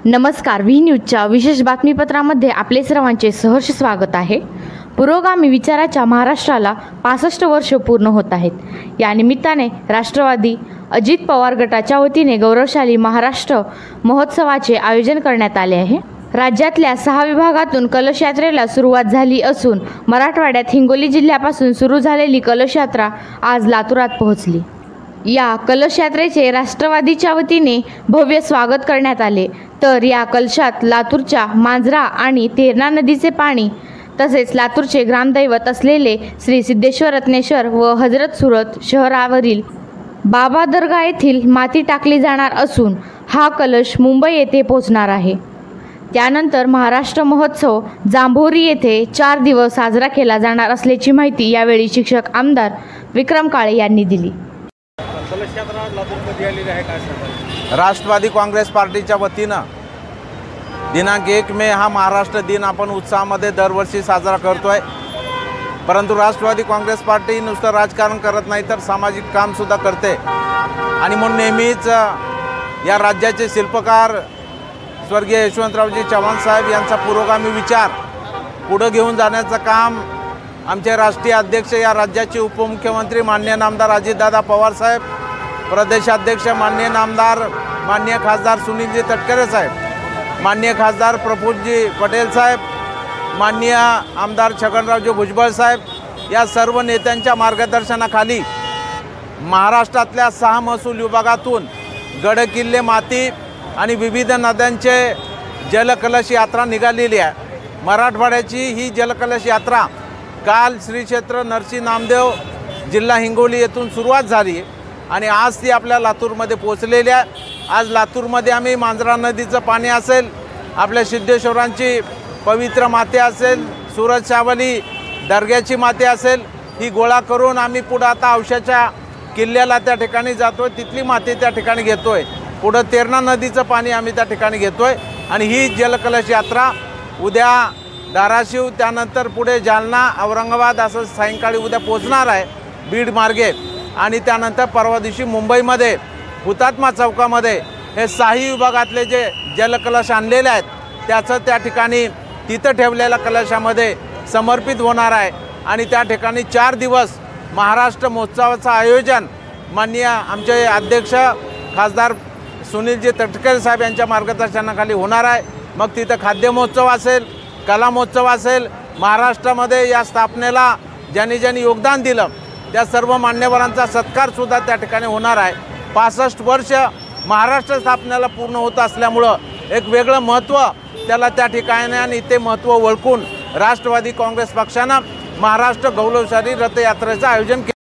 नमस्कार, व्ही न्यूजच्या विशेष बातमीपत्रामध्ये आपले सर्वांचे सहर्ष स्वागत आहे। पुरोगामी विचाराच्या महाराष्ट्राला 65 वर्ष पूर्ण होत आहेत। या निमित्ताने राष्ट्रवादी अजित पवार गटाच्या वतीने गौरवशाली महाराष्ट्र महोत्सवाचे आयोजन करण्यात आले आहे। राज्यातल्या 6 विभागातून कलश यात्रेला सुरुवात झाली असून मराठवाड्यात हिंगोली जिल्ह्यापासून सुरू झालेली कलश यात्रा आज लातूरात पोहोचली। या कलश यात्रेचे राष्ट्रवादीच्या वतीने भव्य स्वागत करण्यात आले। तर या कलशात लातूरच्या मांजरा आणि तेरणा नदीचे पाणी तसेच लातूरचे ग्रामदैवत असलेले श्री सिद्धेश्वर रत्नेश्वर व हजरत सुरत शहरावरील बाबा दर्गा येथील माती टाकली जाणार असून हा कलश मुंबई येथे पोहोचणार आहे। त्यानंतर महाराष्ट्र महोत्सव जांभोरी येथे 4 दिवस साजरा केला जाणार असल्याची माहिती यावेळी शिक्षक आमदार विक्रम काळे यांनी दिली। राष्ट्रवादी काँग्रेस पार्टीच्या वतीनं दिनांक 1 मे हा महाराष्ट्र दिन आपण उत्साहामध्ये दरवर्षी साजरा करतोय। परंतु राष्ट्रवादी काँग्रेस पार्टी नुसतं राजकारण करत नाही तर सामाजिक कामसुद्धा करते आणि म्हणून नेहमीच या राज्याचे शिल्पकार स्वर्गीय यशवंतरावजी चव्हाण साहेब यांचा पुरोगामी विचार पुढे घेऊन जाण्याचं काम आमचे राष्ट्रीय अध्यक्ष या राज्याचे उपमुख्यमंत्री माननीय नामदार अजितदादा पवार साहेब, प्रदेशाध्यक्ष माननीय नामदार माननीय खासदार सुनीलजी तटकरे साहेब, माननीय खासदार प्रफुल्लजी पटेल साहेब, माननीय आमदार छगनरावजी भुजबळ साहेब या सर्व नेत्यांच्या मार्गदर्शनाखाली महाराष्ट्रातल्या 6 महसूल विभागातून गडकिल्ले माती आणि विविध नद्यांचे जलकलश यात्रा निघालेली आहे। मराठवाड्याची ही जलकलश यात्रा काल श्री क्षेत्र नरसी नामदेव जिल्हा हिंगोली येथून सुरुवात झाली आणि आज ती आपल्या लातूरमध्ये पोहोचलेली आहे। आज लातूरमध्ये आम्ही मांजरा नदीचं पाणी असेल, आपल्या सिद्धेश्वरांची पवित्र माती असेल, सुरत शावली दर्ग्याची माती असेल, ही गोळा करून आम्ही पुढं आता औशाच्या किल्ल्याला त्या ठिकाणी जातोय, तिथली माती त्या ठिकाणी घेतोय। पुढं तेरणा नदीचं पाणी आम्ही त्या ठिकाणी घेतोय आणि ही जलकलश यात्रा उद्या धाराशिव त्यानंतर पुढे जालना औरंगाबाद असं सायंकाळी उद्या पोहोचणार आहे बीड मार्गे आणि त्यानंतर परवा दिवशी मुंबईमध्ये हुतात्मा चौकामध्ये हे 6 विभागातले जे जलकलश आणलेले आहेत त्याचं त्या ठिकाणी तिथं ठेवलेल्या कलशामध्ये समर्पित होणार आहे आणि त्या ठिकाणी 4 दिवस महाराष्ट्र महोत्सवाचं आयोजन माननीय आमचे अध्यक्ष खासदार सुनीलजी तटकरे साहेब यांच्या मार्गदर्शनाखाली होणार आहे। मग तिथं खाद्य महोत्सव असेल, कला महोत्सव असेल, महाराष्ट्रामध्ये या स्थापनेला ज्यांनी योगदान दिलं त्या सर्व मान्यवरांचा सत्कारसुद्धा त्या ठिकाणी होणार आहे। 65 वर्ष महाराष्ट्र स्थापनेला पूर्ण होत असल्यामुळं एक वेगळं महत्त्व त्याला त्या ठिकाणी आणि ते महत्त्व ओळखून राष्ट्रवादी काँग्रेस पक्षानं महाराष्ट्र गौरवशाली रथयात्रेचं आयोजन केलं।